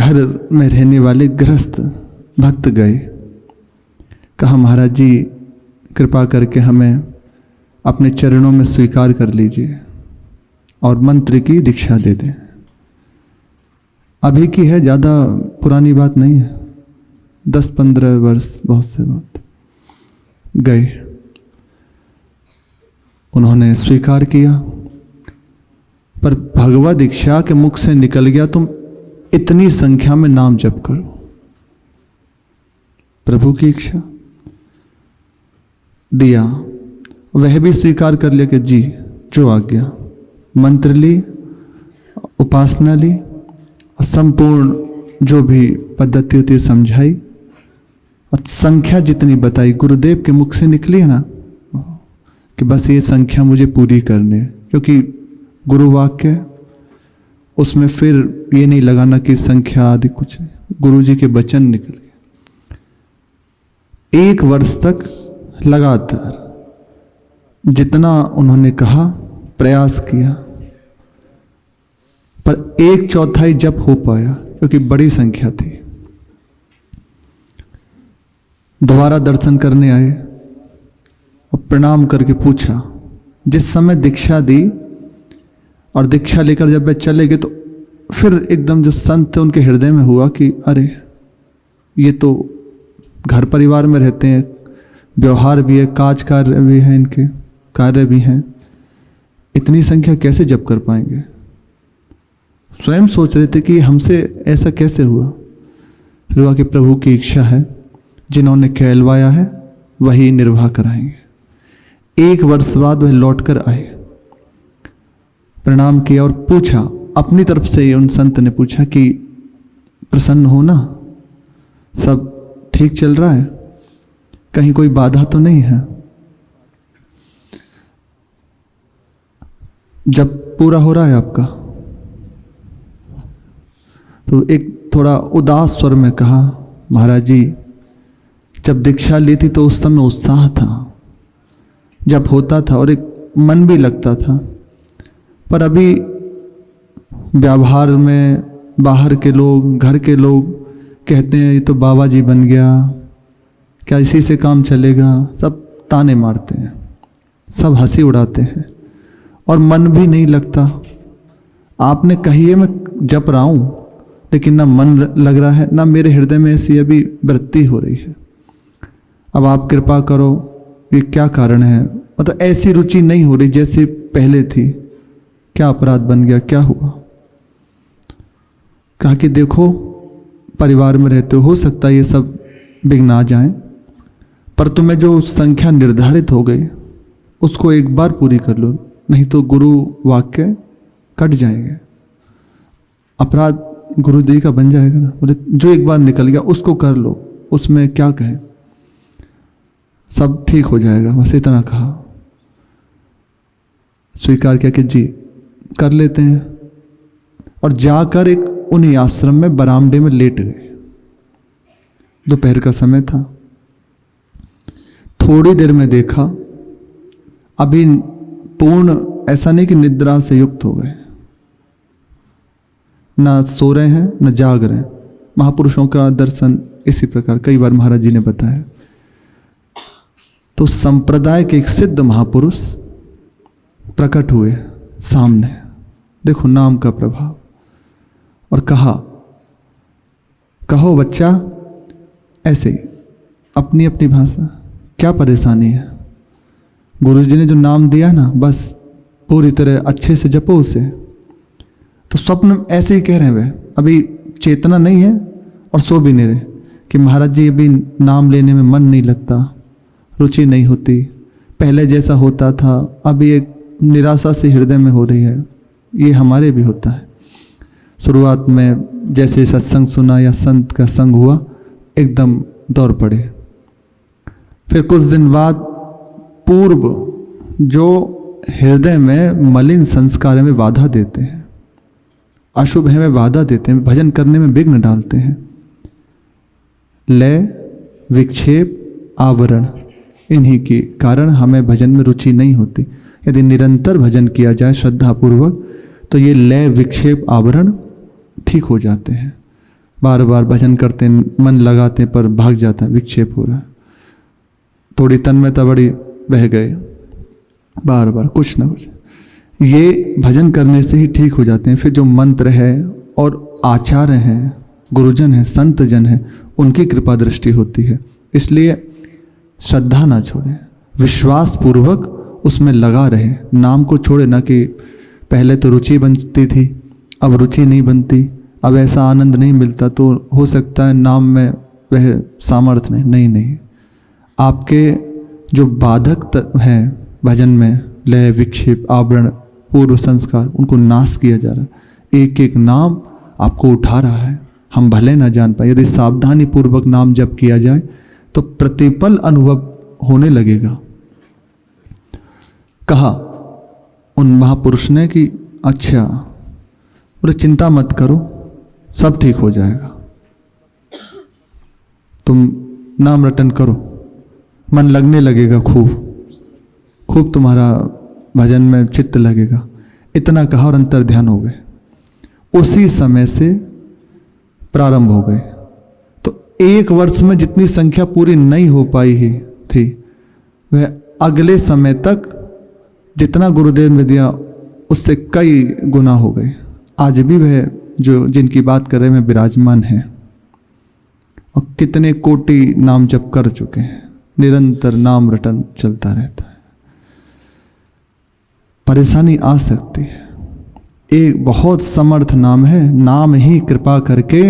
घर में रहने वाले गृहस्थ भक्त गए, कहा महाराज जी कृपा करके हमें अपने चरणों में स्वीकार कर लीजिए और मंत्र की दीक्षा दे दें। अभी की है, ज़्यादा पुरानी बात नहीं है, 10-15 वर्ष बहुत से बात। गए, उन्होंने स्वीकार किया, पर भगवत दीक्षा के मुख से निकल गया तुम इतनी संख्या में नाम जप करो। प्रभु की इच्छा दिया, वह भी स्वीकार कर लिया कि जी जो आज्ञा। मंत्र ली, उपासना ली, संपूर्ण जो भी पद्धति होती है समझाई, और संख्या जितनी बताई गुरुदेव के मुख से निकली है ना कि बस ये संख्या मुझे पूरी करनी है, क्योंकि गुरु वाक्य उसमें फिर ये नहीं लगाना कि संख्या आदि कुछ नहीं, गुरु जी के वचन निकल गए। 1 वर्ष तक लगातार जितना उन्होंने कहा प्रयास किया, पर 1/4 जप हो पाया क्योंकि बड़ी संख्या थी। दोबारा दर्शन करने आए और प्रणाम करके पूछा, जिस समय दीक्षा दी और दीक्षा लेकर जब वे चले गए तो फिर एकदम जो संत थे उनके हृदय में हुआ कि अरे ये तो घर परिवार में रहते हैं, व्यवहार भी है, काज कार्य भी है, इनके कार्य भी हैं, इतनी संख्या कैसे जप कर पाएंगे। स्वयं सोच रहे थे कि हमसे ऐसा कैसे हुआ। फिर हुआ कि प्रभु की इच्छा है, जिन्होंने कहलवाया है वही निर्वाह कराएंगे। 1 वर्ष बाद वह लौट कर आए, प्रणाम किया और पूछा, अपनी तरफ से उन संत ने पूछा कि प्रसन्न हो ना, सब ठीक चल रहा है, कहीं कोई बाधा तो नहीं है। जब पूरा हो रहा है आपका, तो एक थोड़ा उदास स्वर में कहा, महाराज जी जब दीक्षा ली थी तो उस समय उत्साह था, जब होता था और एक मन भी लगता था, पर अभी व्यवहार में बाहर के लोग, घर के लोग कहते हैं ये तो बाबा जी बन गया, क्या इसी से काम चलेगा, सब ताने मारते हैं, सब हंसी उड़ाते हैं और मन भी नहीं लगता। आपने कहिए मैं जप रहा हूँ, लेकिन ना मन लग रहा है, ना मेरे हृदय में ऐसी अभी वृत्ति हो रही है। अब आप कृपा करो, ये क्या कारण है, मतलब ऐसी रुचि नहीं हो रही जैसी पहले थी, क्या अपराध बन गया, क्या हुआ। कहा कि देखो परिवार में रहते हो सकता है ये सब विघ्न आ जाएं, पर तुम्हें जो संख्या निर्धारित हो गई उसको एक बार पूरी कर लो, नहीं तो गुरु वाक्य कट जाएंगे, अपराध गुरु जी का बन जाएगा ना। बोले जो एक बार निकल गया उसको कर लो, उसमें क्या कहें, सब ठीक हो जाएगा, बस इतना कहा। स्वीकार किया कि जी कर लेते हैं, और जाकर एक उन्हीं आश्रम में बरामदे में लेट गए। दोपहर का समय था। थोड़ी देर में देखा, अभी पूर्ण ऐसा नहीं कि निद्रा से युक्त हो गए, ना सो रहे हैं ना जाग रहे हैं। महापुरुषों का दर्शन इसी प्रकार कई बार महाराज जी ने बताया। तो संप्रदाय के एक सिद्ध महापुरुष प्रकट हुए सामने, देखो नाम का प्रभाव, और कहा, कहो बच्चा, ऐसे ही अपनी अपनी भाषा, क्या परेशानी है। गुरु जी ने जो नाम दिया ना, बस पूरी तरह अच्छे से जपो उसे। तो स्वप्न ऐसे ही कह रहे हैं, वे अभी चेतना नहीं है और सो भी नहीं रहे कि महाराज जी अभी नाम लेने में मन नहीं लगता, रुचि नहीं होती, पहले जैसा होता था, अभी एक निराशा से हृदय में हो रही है। ये हमारे भी होता है। शुरुआत में जैसे सत्संग सुना या संत का संग हुआ, एकदम दौड़ पड़े। फिर कुछ दिन बाद पूर्व जो हृदय में मलिन संस्कार में बाधा देते हैं, अशुभ है में बाधा देते हैं, भजन करने में विघ्न डालते हैं, लय, विक्षेप, आवरण, इन्हीं के कारण हमें भजन में रुचि नहीं होती। यदि निरंतर भजन किया जाए श्रद्धापूर्वक तो ये लय, विक्षेप, आवरण ठीक हो जाते हैं। बार बार भजन करते हैं, मन लगाते हैं, पर भाग जाता है, विक्षेप हो रहा है, थोड़ी तन्मयता बड़ी बह गए, बार बार कुछ ना कुछ। ये भजन करने से ही ठीक हो जाते हैं। फिर जो मंत्र है और आचार्य हैं, गुरुजन हैं, संत जन हैं, उनकी कृपा दृष्टि होती है। इसलिए श्रद्धा ना छोड़ें, विश्वास पूर्वक उसमें लगा रहे, नाम को छोड़े ना कि पहले तो रुचि बनती थी, अब रुचि नहीं बनती, अब ऐसा आनंद नहीं मिलता, तो हो सकता है नाम में वह सामर्थ्य नहीं। नहीं, आपके जो बाधक हैं भजन में, लय, विक्षेप, आवरण, पूर्व संस्कार, उनको नाश किया जा रहा है। एक एक नाम आपको उठा रहा है, हम भले ना जान पाए। यदि सावधानी पूर्वक नाम जप किया जाए तो प्रतिपल अनुभव होने लगेगा। कहा उन महापुरुष ने कि अच्छा, बोले चिंता मत करो, सब ठीक हो जाएगा, तुम नाम रटन करो, मन लगने लगेगा, खूब तुम्हारा भजन में चित्त लगेगा। इतना कहा और अंतर ध्यान हो गए। उसी समय से प्रारंभ हो गए। तो एक वर्ष में जितनी संख्या पूरी नहीं हो पाई ही थी, वह अगले समय तक जितना गुरुदेव ने दिया उससे कई गुना हो गए। आज भी वह जो जिनकी बात कर रहे हैं विराजमान हैं और कितने कोटि नाम जप कर चुके हैं। निरंतर नाम रटन चलता रहता है। परेशानी आ सकती है, एक बहुत समर्थ नाम है, नाम ही कृपा करके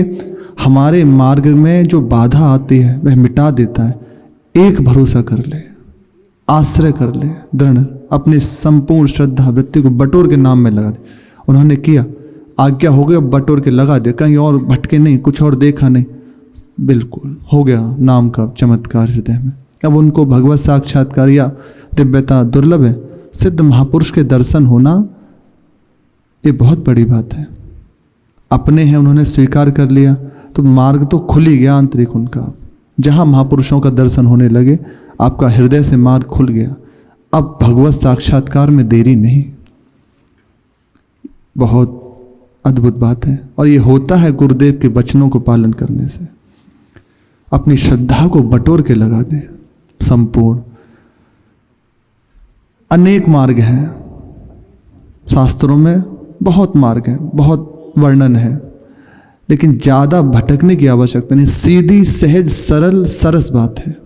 हमारे मार्ग में जो बाधा आती है वह मिटा देता है। एक भरोसा कर ले, आश्रय कर ले दृढ़, अपनी संपूर्ण श्रद्धा वृत्ति को बटोर के नाम में लगा दे। उन्होंने किया, आज्ञा हो गई, अब बटोर के लगा दे, कहीं और भटके नहीं, कुछ और देखा नहीं, बिल्कुल हो गया नाम का चमत्कार हृदय में। अब उनको भगवत साक्षात्कार या दिव्यता दुर्लभ है। सिद्ध महापुरुष के दर्शन होना ये बहुत बड़ी बात है। अपने हैं, उन्होंने स्वीकार कर लिया तो मार्ग तो खुल ही गया आंतरिक उनका। जहाँ महापुरुषों का दर्शन होने लगे, आपका हृदय से मार्ग खुल गया। अब भगवत साक्षात्कार में देरी नहीं। बहुत अद्भुत बात है और ये होता है गुरुदेव के वचनों को पालन करने से। अपनी श्रद्धा को बटोर के लगा दे संपूर्ण। अनेक मार्ग हैं शास्त्रों में, बहुत मार्ग हैं, बहुत वर्णन है, लेकिन ज़्यादा भटकने की आवश्यकता नहीं। सीधी सहज सरल सरस बात है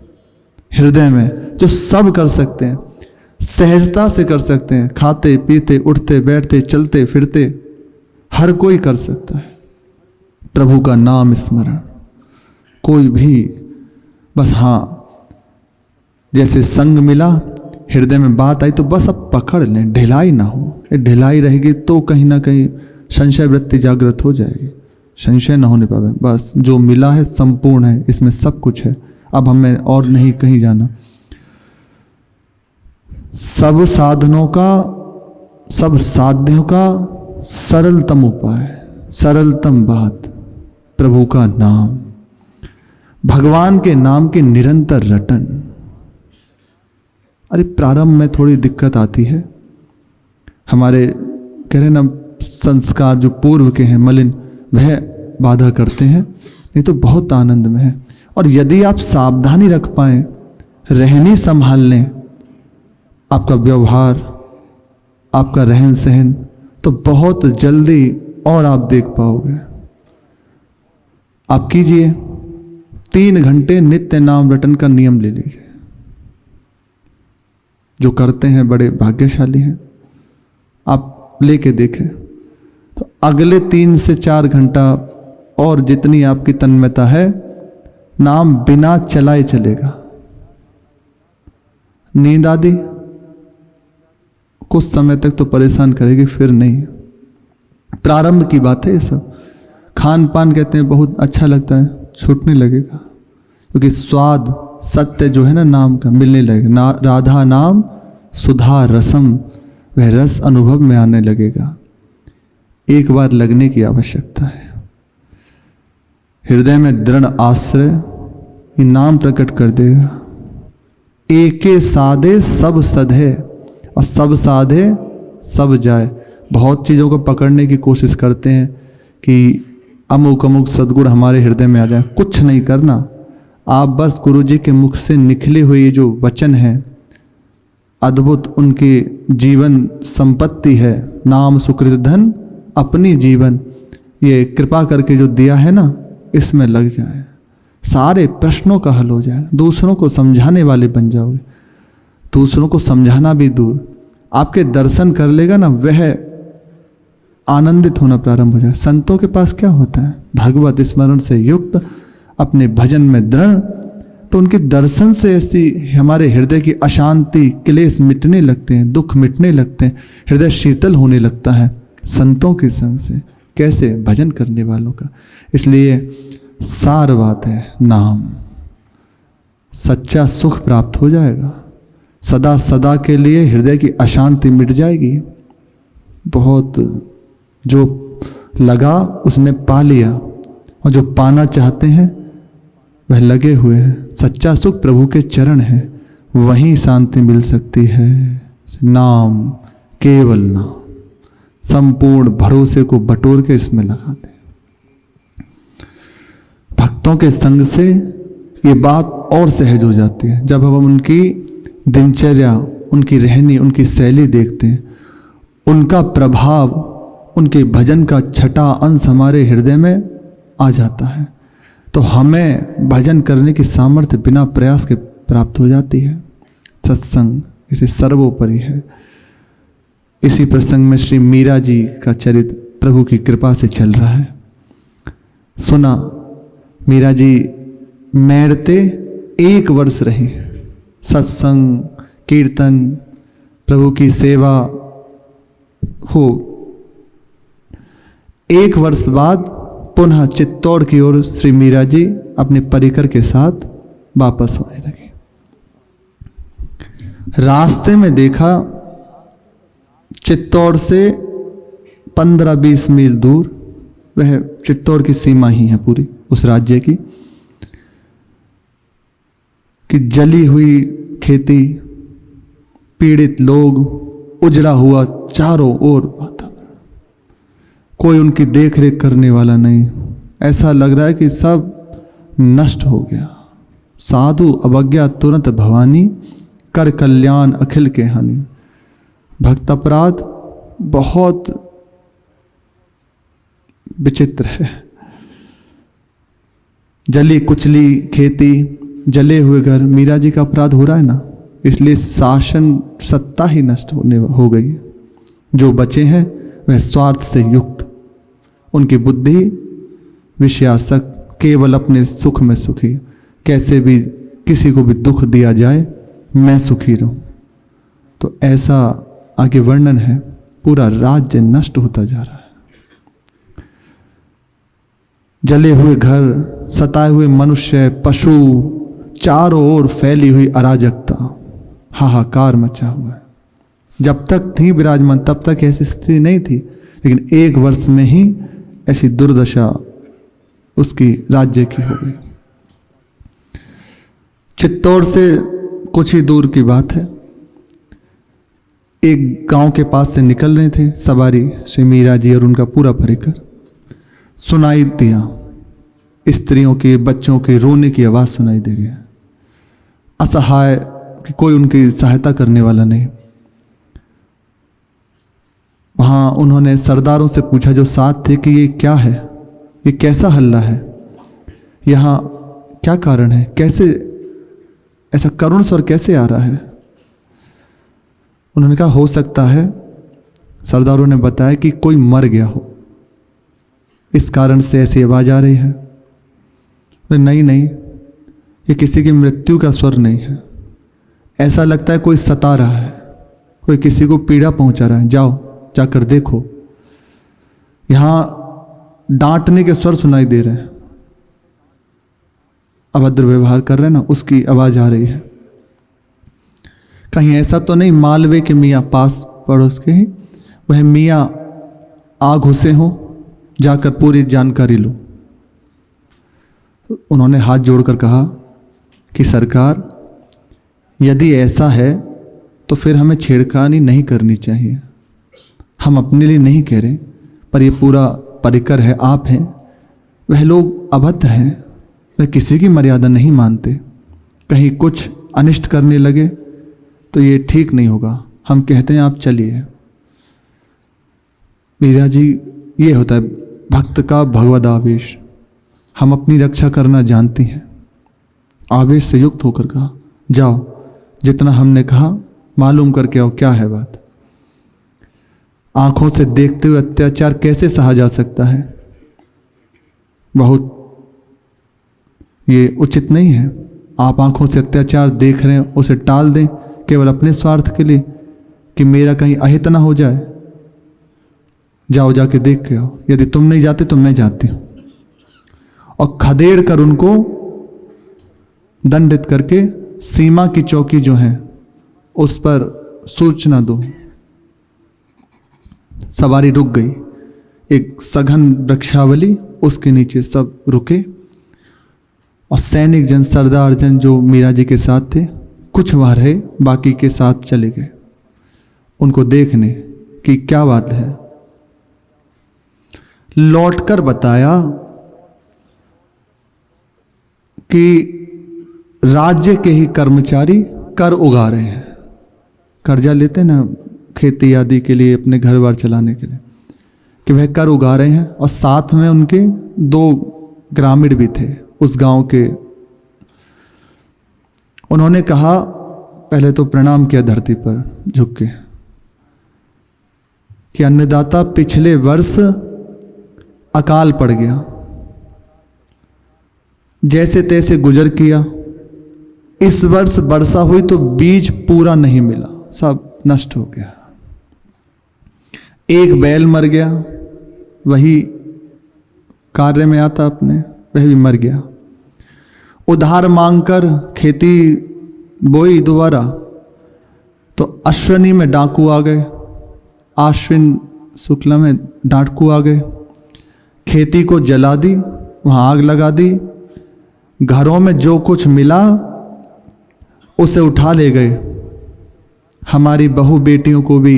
हृदय में, जो सब कर सकते हैं, सहजता से कर सकते हैं। खाते पीते उठते बैठते चलते फिरते हर कोई कर सकता है। प्रभु का नाम स्मरण कोई भी, बस हाँ जैसे संग मिला, हृदय में बात आई तो बस अब पकड़ लें, ढिलाई ना हो। ढिलाई रहेगी तो कहीं ना कहीं संशय वृत्ति जागृत हो जाएगी। संशय ना होने पावे, बस जो मिला है संपूर्ण है, इसमें सब कुछ है, अब हमें और नहीं कहीं जाना। सब साधनों का, सब साध्यों का सरलतम उपाय, सरलतम बात प्रभु का नाम, भगवान के नाम के निरंतर रटन। अरे प्रारंभ में थोड़ी दिक्कत आती है, हमारे कह रहे ना संस्कार जो पूर्व के हैं मलिन, वह बाधा करते हैं, नहीं तो बहुत आनंद में है। और यदि आप सावधानी रख पाएं, रहनी संभाल लें, आपका व्यवहार, आपका रहन सहन, तो बहुत जल्दी और आप देख पाओगे। आप कीजिए 3 घंटे नित्य नाम रटन का नियम ले लीजिए। जो करते हैं बड़े भाग्यशाली हैं, आप लेके देखें तो अगले 3 से 4 घंटा और जितनी आपकी तन्मयता है, नाम बिना चलाए चलेगा। नींद आदि कुछ समय तक तो परेशान करेगी, फिर नहीं। प्रारंभ की बात है ये सब। खान पान कहते हैं बहुत अच्छा लगता है, छूटने लगेगा, क्योंकि स्वाद सत्य जो है ना नाम का मिलने लगेगा। राधा नाम सुधा रसम, वह रस अनुभव में आने लगेगा। एक बार लगने की आवश्यकता है। हृदय में दृढ़ आश्रय ये नाम प्रकट कर देगा। एके साधे सब सधे और सब साधे सब जाए। बहुत चीज़ों को पकड़ने की कोशिश करते हैं कि अमुक अमुक सद्गुण हमारे हृदय में आ जाए। कुछ नहीं करना, आप बस गुरु जी के मुख से निकले हुए ये जो वचन है, अद्भुत उनकी जीवन संपत्ति है, नाम सुकृत धन अपनी जीवन, ये कृपा करके जो दिया है ना, इसमें लग जाए, सारे प्रश्नों का हल हो जाएगा। दूसरों को समझाने वाले बन जाओगे। दूसरों को समझाना भी दूर, आपके दर्शन कर लेगा ना, वह आनंदित होना प्रारंभ हो जाए। संतों के पास क्या होता है? भगवत स्मरण से युक्त, अपने भजन में दृढ़, तो उनके दर्शन से ऐसी हमारे हृदय की अशांति, क्लेश मिटने लगते हैं, दुख मिटने लगते हैं, हृदय शीतल होने लगता है संतों के संग से। कैसे? भजन करने वालों का। इसलिए सार बात है, नाम, सच्चा सुख प्राप्त हो जाएगा, सदा सदा के लिए हृदय की अशांति मिट जाएगी। बहुत जो लगा उसने पा लिया, और जो पाना चाहते हैं वह लगे हुए हैं। सच्चा सुख प्रभु के चरण है, वहीं शांति मिल सकती है। नाम, केवल नाम, संपूर्ण भरोसे को बटोर के इसमें लगा दे। भक्तों के संग से ये बात और सहज हो जाती है। जब हम उनकी दिनचर्या, उनकी रहनी, उनकी शैली देखते हैं, उनका प्रभाव, उनके भजन का छठा अंश हमारे हृदय में आ जाता है, तो हमें भजन करने की सामर्थ्य बिना प्रयास के प्राप्त हो जाती है। सत्संग इसे सर्वोपरि है। इसी प्रसंग में श्री मीरा जी का चरित्र प्रभु की कृपा से चल रहा है। सुना, मीरा जी मैरते 1 वर्ष रही, सत्संग, कीर्तन, प्रभु की सेवा हो। 1 वर्ष बाद पुनः चित्तौड़ की ओर श्री मीरा जी अपने परिकर के साथ वापस होने लगे। रास्ते में देखा, चित्तौड़ से 15-20 मील दूर, वह चित्तौड़ की सीमा ही है पूरी उस राज्य की, कि जली हुई खेती, पीड़ित लोग, उजड़ा हुआ चारों ओर वातावरण, कोई उनकी देख रेख करने वाला नहीं। ऐसा लग रहा है कि सब नष्ट हो गया। साधु अवज्ञा तुरंत भवानी, कर कल्याण अखिल के हानि। भक्त अपराध बहुत विचित्र है। जली कुचली खेती, जले हुए घर, मीरा जी का अपराध हो रहा है ना, इसलिए शासन सत्ता ही नष्ट हो गई। जो बचे हैं वह स्वार्थ से युक्त, उनकी बुद्धि विषयासक्त, केवल अपने सुख में सुखी। कैसे भी किसी को भी दुख दिया जाए, मैं सुखी रहूं। तो ऐसा आगे वर्णन है। पूरा राज्य नष्ट होता जा रहा है। जले हुए घर, सताए हुए मनुष्य, पशु, चारों ओर फैली हुई अराजकता, हाहाकार मचा हुआ है। जब तक थी विराजमान तब तक ऐसी स्थिति नहीं थी, लेकिन 1 वर्ष में ही ऐसी दुर्दशा उसकी राज्य की हो गई। चित्तौड़ से कुछ ही दूर की बात है, एक गांव के पास से निकल रहे थे सवारी, श्री मीरा जी और उनका पूरा परिकर। सुनाई दिया स्त्रियों के, बच्चों के रोने की आवाज़ सुनाई दे रही है। असहाय, कि कोई उनकी सहायता करने वाला नहीं। वहाँ उन्होंने सरदारों से पूछा जो साथ थे कि ये क्या है, ये कैसा हल्ला है, यहाँ क्या कारण है, कैसे ऐसा करुण स्वर कैसे आ रहा है। उन्होंने कहा हो सकता है, सरदारों ने बताया कि कोई मर गया हो, इस कारण से ऐसी आवाज़ आ रही है। नहीं नहीं, ये किसी की मृत्यु का स्वर नहीं है, ऐसा लगता है कोई सता रहा है, कोई किसी को पीड़ा पहुंचा रहा है, जाओ जाकर देखो। यहां डांटने के स्वर सुनाई दे रहे हैं, अभद्र व्यवहार कर रहे हैं ना, उसकी आवाज आ रही है। कहीं ऐसा तो नहीं मालवे के मियाँ पास पड़ोस के ही वह मियाँ आ घुसे हो, जाकर पूरी जानकारी लो। उन्होंने हाथ जोड़कर कहा कि सरकार, यदि ऐसा है तो फिर हमें छेड़खानी नहीं करनी चाहिए। हम अपने लिए नहीं कह रहे, पर ये पूरा परिकर है, आप हैं, वह लोग अभद्र हैं, वह किसी की मर्यादा नहीं मानते। कहीं कुछ अनिष्ट करने लगे तो ये ठीक नहीं होगा, हम कहते हैं आप चलिए। मीरा जी, ये होता है भक्त का भगवद आवेश। हम अपनी रक्षा करना जानती हैं। आवेश से युक्त होकर कहा, जाओ, जितना हमने कहा मालूम करके आओ क्या है बात। आंखों से देखते हुए अत्याचार कैसे सहा जा सकता है? बहुत ये उचित नहीं है। आप आंखों से अत्याचार देख रहे हैं, उसे टाल दें केवल अपने स्वार्थ के लिए कि मेरा कहीं अहित ना हो जाए। जाओ, जाके देख के आओ। यदि तुम नहीं जाते तो मैं जाती हूं। और खदेड़ कर उनको दंडित करके सीमा की चौकी जो है उस पर सूचना दो। सवारी रुक गई। एक सघन वृक्षावली, उसके नीचे सब रुके और सैनिक जन, सरदार जन जो मीरा जी के साथ थे, कुछ वहां रहे, बाकी के साथ चले गए उनको देखने कि क्या बात है। लौटकर बताया कि राज्य के ही कर्मचारी कर उगा रहे हैं। कर्जा लेते हैं ना खेती आदि के लिए, अपने घर बार चलाने के लिए, कि वह कर उगा रहे हैं। और साथ में उनके 2 ग्रामीण भी थे उस गांव के। उन्होंने कहा, पहले तो प्रणाम किया धरती पर झुक के, कि अन्नदाता पिछले वर्ष अकाल पड़ गया, जैसे तैसे गुजर किया। इस वर्ष वर्षा हुई तो बीज पूरा नहीं मिला, सब नष्ट हो गया। एक बैल मर गया, वही कार्य में आता अपने, वह भी मर गया। उधार मांगकर खेती बोई दोबारा, तो अश्विनी में डाकू आ गए, आश्विन शुक्ला में डाकू आ गए। खेती को जला दी, वहां आग लगा दी। घरों में जो कुछ मिला उसे उठा ले गए। हमारी बहू बेटियों को भी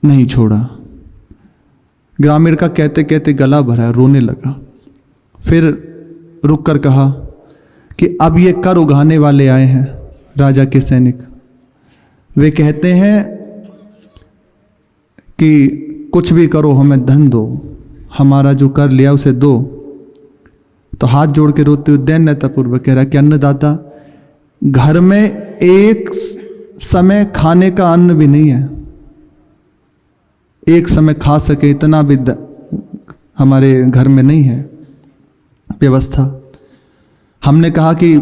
नहीं छोड़ा। ग्रामीण का कहते कहते गला भरा, रोने लगा। फिर रुक कर कहा कि अब ये कर उगाने वाले आए हैं, राजा के सैनिक। वे कहते हैं कि कुछ भी करो, हमें धन दो, हमारा जो कर लिया उसे दो। तो हाथ जोड़ के रोते हुए दैन्यतापूर्वक कह रहा कि अन्नदाता, घर में एक समय खाने का अन्न भी नहीं है, एक समय खा सके इतना भी हमारे घर में नहीं है व्यवस्था। हमने कहा कि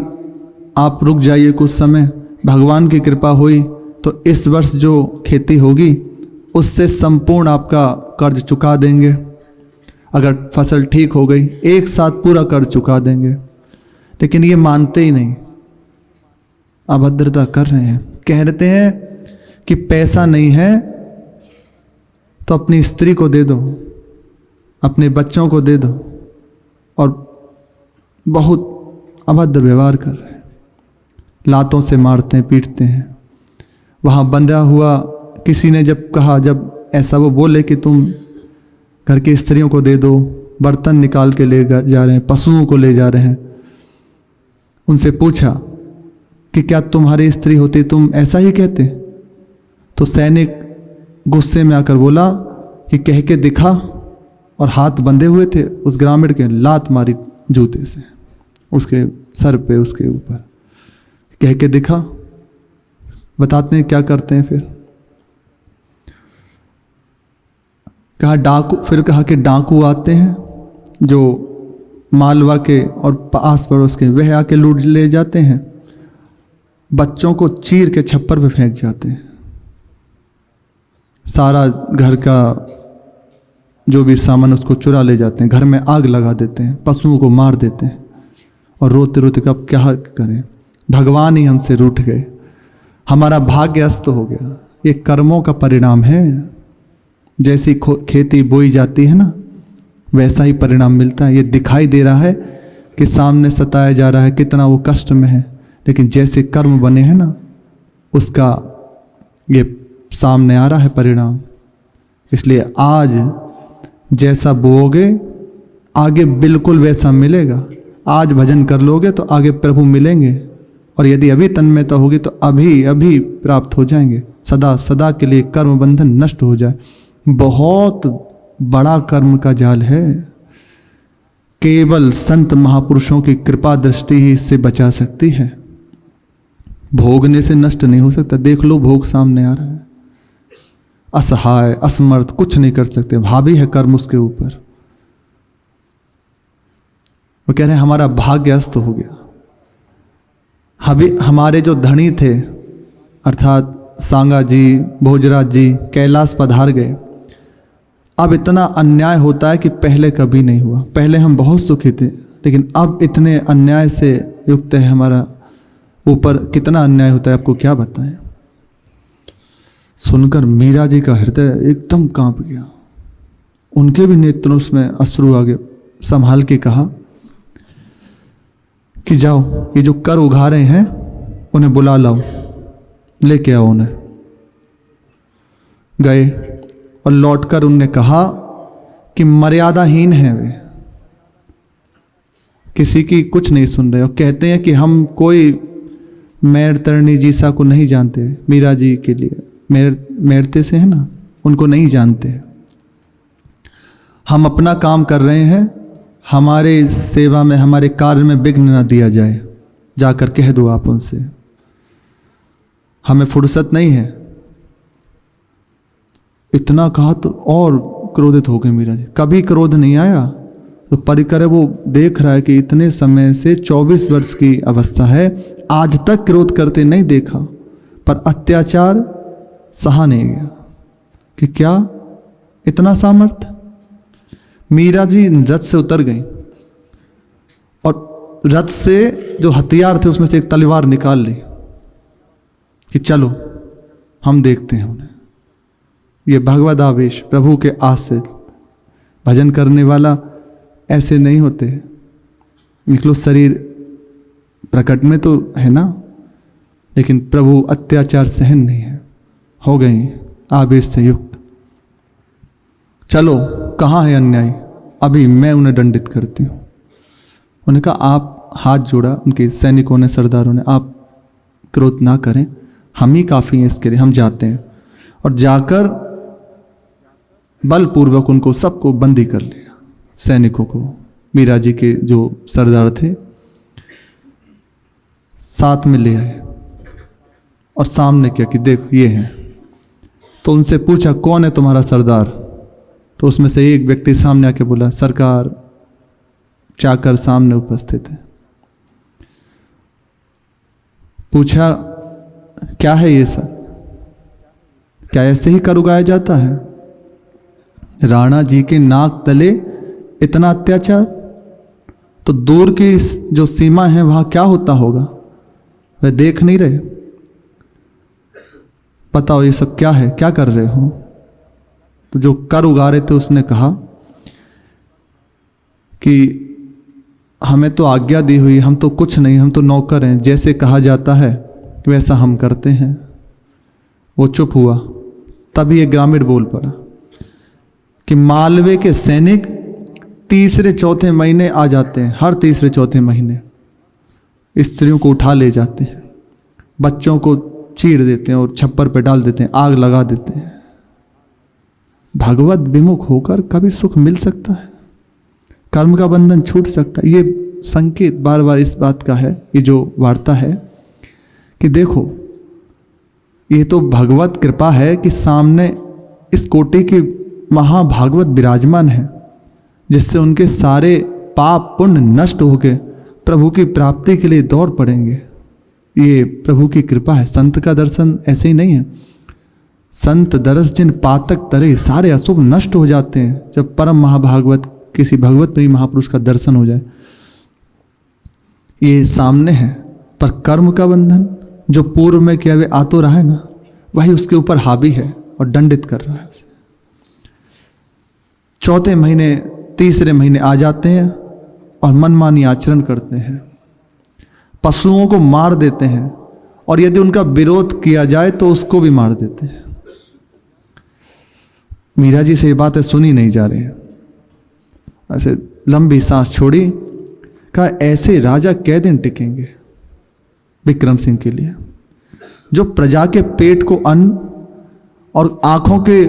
आप रुक जाइए कुछ समय, भगवान की कृपा हुई तो इस वर्ष जो खेती होगी उससे संपूर्ण आपका कर्ज चुका देंगे। अगर फसल ठीक हो गई, एक साथ पूरा कर्ज चुका देंगे। लेकिन ये मानते ही नहीं, अभद्रता कर रहे हैं। कहते हैं कि पैसा नहीं है तो अपनी स्त्री को दे दो, अपने बच्चों को दे दो, और बहुत अभद्र व्यवहार कर रहे हैं। लातों से मारते हैं, पीटते हैं। वहाँ बंधा हुआ किसी ने जब कहा, जब ऐसा वो बोले कि तुम घर की स्त्रियों को दे दो, बर्तन निकाल के ले जा रहे हैं, पशुओं को ले जा रहे हैं, उनसे पूछा कि क्या तुम्हारी स्त्री होती तुम ऐसा ही कहते? तो सैनिक गुस्से में आकर बोला कि कह के दिखा, और हाथ बंधे हुए थे उस ग्रामीण के, लात मारी जूते से उसके सर पे, उसके ऊपर। कह के दिखा, बताते हैं क्या करते हैं। फिर कहा डाकू, फिर कहा कि डाकू आते हैं जो मालवा के और आस पड़ोस के, वह आके लूट ले जाते हैं, बच्चों को चीर के छप्पर पे फेंक जाते हैं, सारा घर का जो भी सामान उसको चुरा ले जाते हैं, घर में आग लगा देते हैं, पशुओं को मार देते हैं। और रोते रोते कब क्या करें, भगवान ही हमसे रूठ गए, हमारा भाग्य अस्त हो गया। ये कर्मों का परिणाम है। जैसी खेती बोई जाती है ना, वैसा ही परिणाम मिलता है। ये दिखाई दे रहा है कि सामने सताया जा रहा है, कितना वो कष्ट में है, लेकिन जैसे कर्म बने हैं ना, उसका ये सामने आ रहा है परिणाम। इसलिए आज जैसा बोओगे आगे बिल्कुल वैसा मिलेगा। आज भजन कर लोगे तो आगे प्रभु मिलेंगे, और यदि अभी तन्मयता होगी तो अभी अभी प्राप्त हो जाएंगे। सदा सदा के लिए कर्म बंधन नष्ट हो जाए। बहुत बड़ा कर्म का जाल है, केवल संत महापुरुषों की कृपा दृष्टि ही इससे बचा सकती है। भोगने से नष्ट नहीं हो सकता। देख लो, भोग सामने आ रहा है, असहाय असमर्थ, कुछ नहीं कर सकते, हावी है कर्म उसके ऊपर। वो कह रहे हैं हमारा भाग्य अस्त हो गया। हमारे जो धनी थे अर्थात सांगा जी, भोजराज जी कैलाश पधार गए। अब इतना अन्याय होता है कि पहले कभी नहीं हुआ। पहले हम बहुत सुखी थे, लेकिन अब इतने अन्याय से युक्त है हमारा ऊपर। कितना अन्याय होता है आपको क्या बताएं। सुनकर मीरा जी का हृदय एकदम कांप गया। उनके भी नेत्रों में अश्रु आ गए। संभाल के कहा कि जाओ, ये जो कर उगा रहे हैं उन्हें बुला लाओ, लेके आओ उन्हें। गए और लौटकर उनने कहा कि मर्यादाहीन हैं वे, किसी की कुछ नहीं सुन रहे, और कहते हैं कि हम कोई मैर तरणी जीसा को नहीं जानते। मीरा जी के लिए मैरते से है ना, उनको नहीं जानते। हम अपना काम कर रहे हैं, हमारे सेवा में, हमारे कार्य में विघ्न न दिया जाए। जाकर कह दो आप उनसे, हमें फुर्सत नहीं है। इतना कहा तो और क्रोधित हो गए मीरा जी। कभी क्रोध नहीं आया तो परिकर वो देख रहा है कि इतने समय से 24 वर्ष की अवस्था है, आज तक क्रोध करते नहीं देखा, पर अत्याचार सहा नहीं गया कि क्या इतना सामर्थ्य। मीरा जी रथ से उतर गई और रथ से जो हथियार थे उसमें से एक तलवार निकाल ली कि चलो हम देखते हैं उन्हें। ये भगवद आवेश, प्रभु के आस से भजन करने वाला ऐसे नहीं होते। निकलो, शरीर प्रकट में तो है ना, लेकिन प्रभु अत्याचार सहन नहीं है। हो गई आवेश से युक्त। चलो, कहाँ है अन्याय, अभी मैं उन्हें दंडित करती हूँ। उन्होंने कहा, आप हाथ जोड़ा उनके सैनिकों ने, सरदारों ने, आप क्रोध ना करें, हम ही काफ़ी हैं इसके लिए, हम जाते हैं। और जाकर बलपूर्वक उनको सबको बंदी कर लिया, सैनिकों को। मीरा जी के जो सरदार थे साथ में ले आए और सामने किया कि देखो ये हैं। तो उनसे पूछा, कौन है तुम्हारा सरदार? तो उसमें से एक व्यक्ति सामने आके बोला, सरकार। चाकर सामने उपस्थित है। पूछा, क्या है ये सब? क्या ऐसे ही कर उगाया जाता है? राणा जी के नाक तले इतना अत्याचार, तो दूर की जो सीमा है वहां क्या होता होगा, वे देख नहीं रहे? बताओ ये सब क्या है, क्या कर रहे हो? तो जो कर उगा रहे थे उसने कहा कि हमें तो आज्ञा दी हुई, हम तो कुछ नहीं, हम तो नौकर हैं, जैसे कहा जाता है वैसा हम करते हैं। वो चुप हुआ। तभी एक ग्रामीण बोल पड़ा कि मालवे के सैनिक तीसरे चौथे महीने आ जाते हैं, हर तीसरे चौथे महीने स्त्रियों को उठा ले जाते हैं, बच्चों को चीर देते हैं और छप्पर पे डाल देते हैं, आग लगा देते हैं। भगवत विमुख होकर कभी सुख मिल सकता है? कर्म का बंधन छूट सकता है? ये संकेत बार बार इस बात का है, ये जो वार्ता है कि देखो, ये तो भगवत कृपा है कि सामने इस कोटि की महाभागवत विराजमान है, जिससे उनके सारे पाप पुण्य नष्ट होकर प्रभु की प्राप्ति के लिए दौड़ पड़ेंगे। ये प्रभु की कृपा है। संत का दर्शन ऐसे ही नहीं है। संत दरस जिन पातक तरे, सारे अशुभ नष्ट हो जाते हैं जब परम महाभागवत किसी भगवत प्रिय महापुरुष का दर्शन हो जाए। ये सामने है, पर कर्म का बंधन जो पूर्व में किया हुए आ तो रहा है ना, वही उसके ऊपर हावी है और दंडित कर रहा है उसे। चौथे महीने तीसरे महीने आ जाते हैं और मनमानी आचरण करते हैं, पशुओं को मार देते हैं, और यदि उनका विरोध किया जाए तो उसको भी मार देते हैं। मीरा जी से ये बातें सुनी नहीं जा रही हैं। ऐसे लंबी सांस छोड़ी, कहा ऐसे राजा कै दिन टिकेंगे विक्रम सिंह के लिए, जो प्रजा के पेट को अन्न और आंखों के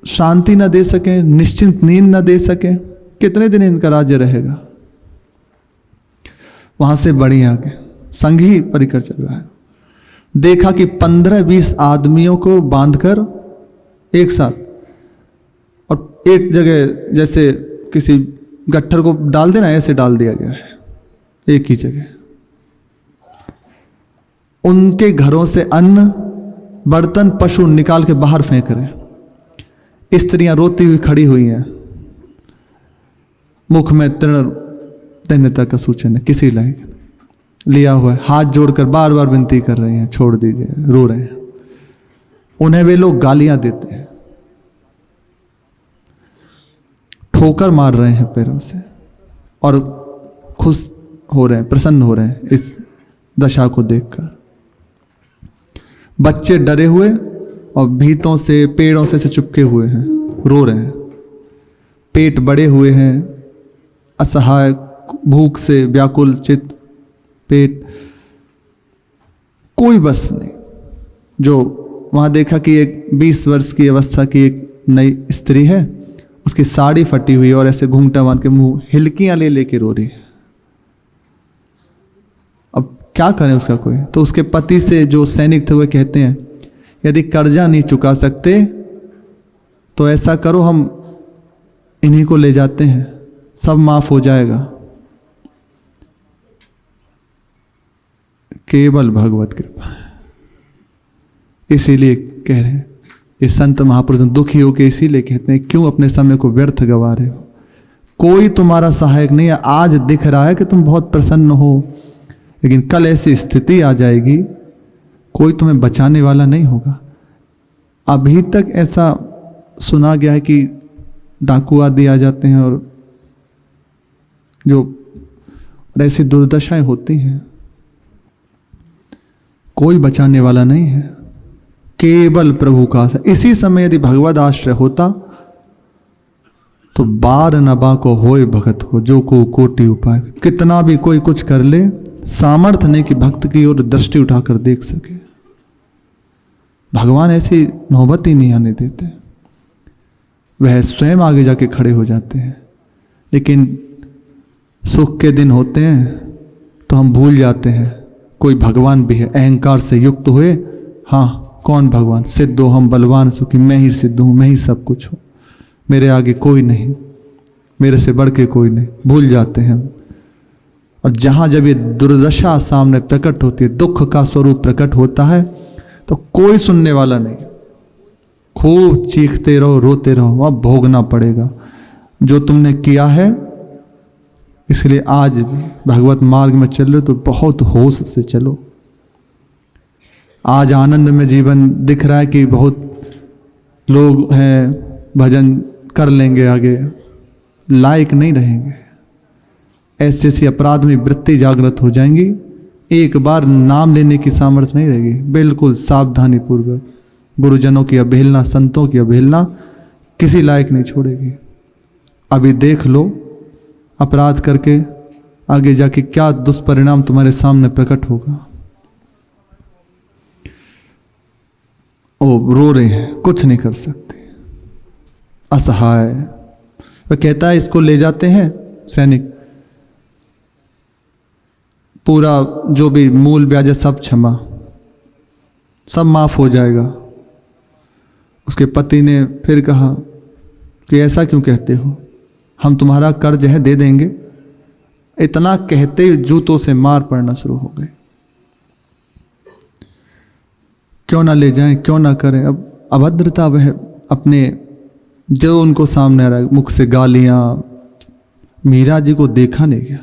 शांति न दे सके, निश्चिंत नींद न दे सके, कितने दिन इनका राज्य रहेगा। वहां से बड़ी आगे संघी परिकर चल रहा है, देखा कि 15-20 आदमियों को बांधकर एक साथ और एक जगह जैसे किसी गट्ठर को डाल देना, ऐसे डाल दिया गया है एक ही जगह। उनके घरों से अन्न, बर्तन, पशु निकाल के बाहर फेंक रहे हैं। स्त्रियां रोती हुई खड़ी हुई हैं, मुख में तृण दैन्यता का सूचन है, किसी लायक लिया हुआ है, हाथ जोड़कर बार बार विनती कर रहे हैं, छोड़ दीजिए, रो रहे हैं। उन्हें वे लोग गालियां देते हैं, ठोकर मार रहे हैं पैरों से और खुश हो रहे हैं, प्रसन्न हो रहे हैं इस दशा को देखकर। बच्चे डरे हुए और भीतों से, पेड़ों से चुपके हुए हैं, रो रहे हैं। पेट बड़े हुए हैं, असहाय, भूख से व्याकुल चित्त पेट, कोई बस नहीं। जो वहां देखा कि एक 20 वर्ष की अवस्था की एक नई स्त्री है, उसकी साड़ी फटी हुई और ऐसे घूंघटा बांध के मुंह हिलकियां ले लेके रो रही है। अब क्या करें उसका कोई? तो उसके पति से जो सैनिक थे वो कहते हैं, यदि कर्जा नहीं चुका सकते तो ऐसा करो, हम इन्हीं को ले जाते हैं, सब माफ हो जाएगा। केवल भगवत कृपा। इसीलिए कह रहे हैं ये संत महापुरुष दुखी होके, इसीलिए कहते हैं क्यों अपने समय को व्यर्थ गवा रहे हो, कोई तुम्हारा सहायक नहीं है। आज दिख रहा है कि तुम बहुत प्रसन्न हो, लेकिन कल ऐसी स्थिति आ जाएगी, कोई तुम्हें बचाने वाला नहीं होगा। अभी तक ऐसा सुना गया है कि डाकू आदि आ जाते हैं और ऐसी दुर्दशाएं होती हैं, कोई बचाने वाला नहीं है, केवल प्रभु का आश्रय। इसी समय यदि भगवद आश्रय होता तो बार नबा को होए भगत को, जो को कोटि उपाय। कितना भी कोई कुछ कर ले, सामर्थ्य नहीं कि भक्त की ओर दृष्टि उठाकर देख सके। भगवान ऐसी नौबत ही नहीं आने देते, वह स्वयं आगे जाके खड़े हो जाते हैं। लेकिन सुख के दिन होते हैं तो हम भूल जाते हैं कोई भगवान भी है। अहंकार से युक्त हुए, हाँ कौन भगवान, सिद्ध हो हम बलवान सुखी, मैं ही सिद्ध हूँ, मैं ही सब कुछ हूँ, मेरे आगे कोई नहीं, मेरे से बढ़ के कोई नहीं, भूल जाते हैं। और जहाँ जब ये दुर्दशा सामने प्रकट होती है, दुख का स्वरूप प्रकट होता है, तो कोई सुनने वाला नहीं। खूब चीखते रहो, रोते रहो, वहाँ भोगना पड़ेगा जो तुमने किया है। इसलिए आज भी भगवत मार्ग में चल रहे तो बहुत होश से चलो। आज आनंद में जीवन दिख रहा है कि बहुत लोग हैं, भजन कर लेंगे, आगे लायक नहीं रहेंगे। ऐसी ऐसी अपराध में वृत्ति जागृत हो जाएंगी, एक बार नाम लेने की सामर्थ्य नहीं रहेगी। बिल्कुल सावधानी पूर्वक गुरुजनों की अवहेलना, संतों की अवहेलना किसी लायक नहीं छोड़ेगी। अभी देख लो अपराध करके आगे जाके क्या दुष्परिणाम तुम्हारे सामने प्रकट होगा। ओ रो रहे हैं, कुछ नहीं कर सकते, असहाय। वह कहता है इसको ले जाते हैं सैनिक, पूरा जो भी मूल ब्याज सब क्षमा, सब माफ हो जाएगा। उसके पति ने फिर कहा कि ऐसा क्यों कहते हो, हम तुम्हारा कर्ज है दे देंगे। इतना कहते जूतों से मार पड़ना शुरू हो गए। क्यों ना ले जाएं, क्यों ना करें। अब अभद्रता वह अपने जो उनको सामने आ रहा है, मुख से गालियां। मीरा जी को देखा नहीं गया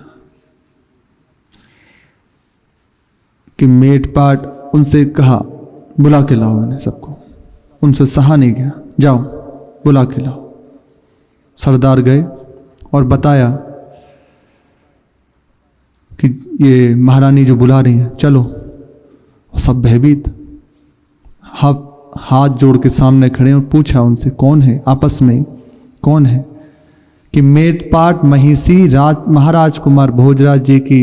कि मेट पाट, उनसे कहा बुला के लाओ इन्हें सबको, उनसे सहा नहीं गया, जाओ बुला के लाओ। सरदार गए और बताया कि ये महारानी जो बुला रही हैं, चलो। सब भयभीत, हाथ जोड़ के सामने खड़े और पूछा उनसे कौन है, आपस में कौन है, कि मेदपाट महिषी महाराज कुमार भोजराज जी की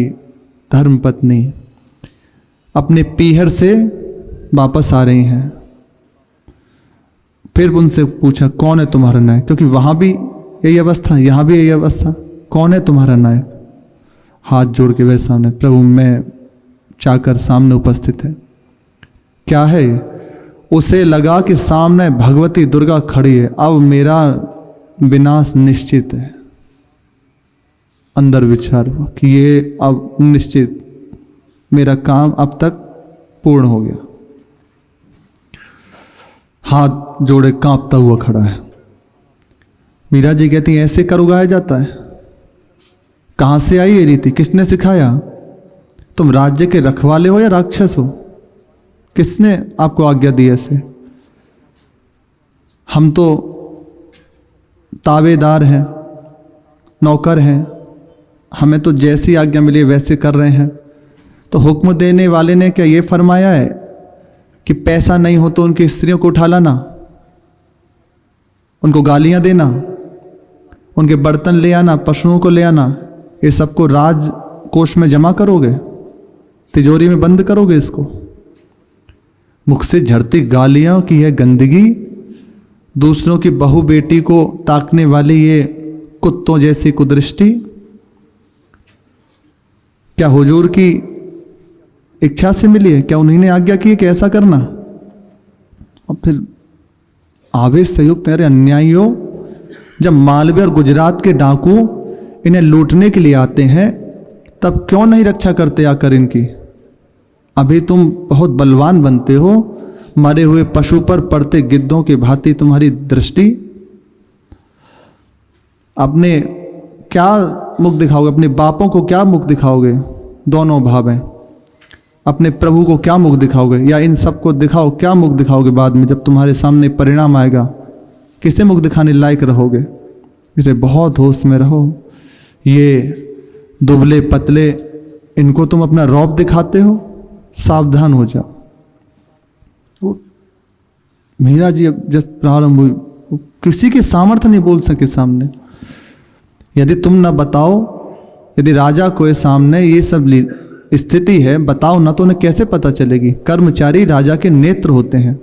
धर्मपत्नी अपने पीहर से वापस आ रही हैं। फिर उनसे पूछा कौन है तुम्हारा नायक, क्योंकि वहां भी यही अवस्था, यहाँ भी यही अवस्था, कौन है तुम्हारा नायक। हाथ जोड़ के वह सामने, प्रभु मैं चाकर सामने उपस्थित है। क्या है ये? उसे लगा कि सामने भगवती दुर्गा खड़ी है, अब मेरा विनाश निश्चित है। अंदर विचार हुआ कि ये अब निश्चित, मेरा काम अब तक पूर्ण हो गया। हाथ जोड़े कांपता हुआ खड़ा है। मीरा जी कहती हैं ऐसे कर उगाया जाता है? कहां से आई ये रीति, किसने सिखाया? तुम राज्य के रखवाले हो या राक्षस हो? किसने आपको आज्ञा दी ऐसे? हम तो ताबेदार हैं, नौकर हैं, हमें तो जैसी आज्ञा मिली वैसे कर रहे हैं। तो हुक्म देने वाले ने क्या ये फरमाया है कि पैसा नहीं हो तो उनकी स्त्रियों को उठा लाना, उनको गालियां देना, उनके बर्तन ले आना, पशुओं को ले आना, ये सबको राजकोष में जमा करोगे, तिजोरी में बंद करोगे इसको? मुख से झड़ती गालियां की यह गंदगी, दूसरों की बहू बेटी को ताकने वाली ये कुत्तों जैसी कुदृष्टि, क्या हुजूर की इच्छा से मिली है? क्या उन्हीं ने आज्ञा की है कि ऐसा करना? और फिर आवेश से युक्त, अरे अन्यायियों, जब मालवे और गुजरात के डाकू इन्हें लूटने के लिए आते हैं तब क्यों नहीं रक्षा करते आकर इनकी? अभी तुम बहुत बलवान बनते हो, मरे हुए पशु पर पड़ते गिद्धों की भांति तुम्हारी दृष्टि। अपने क्या मुख दिखाओगे? अपने बापों को क्या मुख दिखाओगे? दोनों भाव हैं। अपने प्रभु को क्या मुख दिखाओगे? या इन सबको दिखाओ, क्या मुख दिखाओगे बाद में जब तुम्हारे सामने परिणाम आएगा? किसे मुख दिखाने लायक रहोगे? इसलिए बहुत होश में रहो। ये दुबले पतले, इनको तुम अपना रौब दिखाते हो, सावधान हो जाओ। मीरा जी जब प्रारंभ हुई, किसी के सामर्थ्य नहीं बोल सके सामने। यदि तुम ना बताओ, यदि राजा को सामने ये सब स्थिति है, बताओ ना तो उन्हें कैसे पता चलेगी? कर्मचारी राजा के नेत्र होते हैं,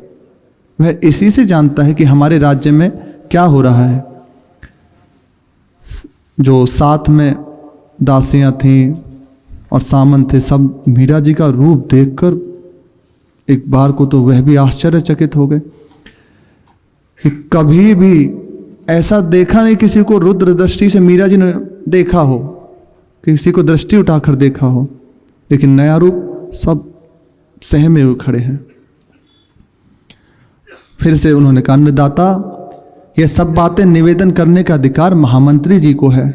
वह इसी से जानता है कि हमारे राज्य में क्या हो रहा है। जो साथ में दासियां थीं और सामंत थे, सब मीरा जी का रूप देखकर एक बार को तो वह भी आश्चर्यचकित हो गए कि कभी भी ऐसा देखा नहीं किसी को रुद्र दृष्टि से मीरा जी ने देखा हो, किसी को दृष्टि उठाकर देखा हो, लेकिन नया रूप, सब सहमे हुए खड़े हैं। फिर से उन्होंने कहा, अन्नदाता, यह सब बातें निवेदन करने का अधिकार महामंत्री जी को है,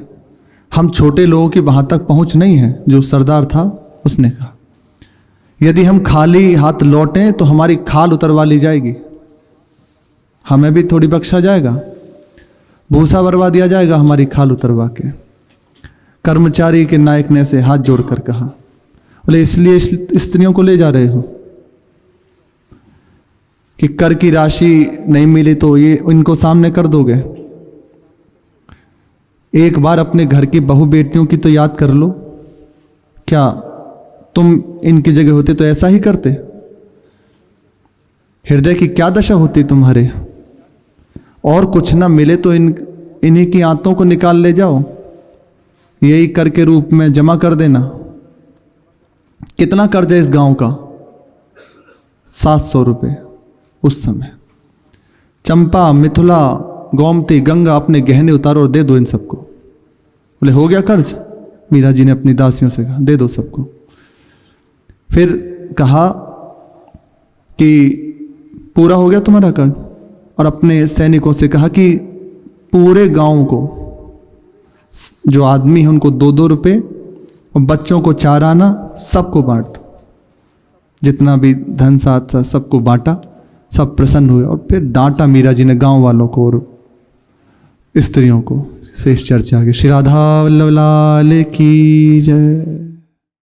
हम छोटे लोगों की वहां तक पहुंच नहीं है। जो सरदार था उसने कहा, यदि हम खाली हाथ लौटें तो हमारी खाल उतरवा ली जाएगी, हमें भी थोड़ी बख्शा जाएगा, भूसा भरवा दिया जाएगा हमारी खाल उतरवा के। कर्मचारी के नायक ने ऐसे हाथ जोड़कर कहा, बोले इसलिए स्त्रियों को ले जा रहे हो कि कर की राशि नहीं मिली तो ये इनको सामने कर दोगे? एक बार अपने घर की बहू बेटियों की तो याद कर लो। क्या तुम इनकी जगह होते तो ऐसा ही करते? हृदय की क्या दशा होती तुम्हारे? और कुछ ना मिले तो इन्हीं की आंतों को निकाल ले जाओ, यही कर के रूप में जमा कर देना। कितना कर्ज है इस गांव का? 700 रुपये उस समय। चंपा, मिथुला, गोमती, गंगा, अपने गहने उतारो और दे दो इन सबको। बोले हो गया कर्ज? मीरा जी ने अपनी दासियों से कहा, दे दो सबको। फिर कहा कि पूरा हो गया तुम्हारा कर्ज, और अपने सैनिकों से कहा कि पूरे गांव को जो आदमी है उनको 2-2 रुपये और बच्चों को 4 आना सबको बांट दो। जितना भी धन साथ था सबको बांटा, सब प्रसन्न हुए। और फिर डांटा मीरा जी ने गांव वालों को और स्त्रियों को। शेष चर्चा आगे। श्री राधा वल्लभ लाल की जय।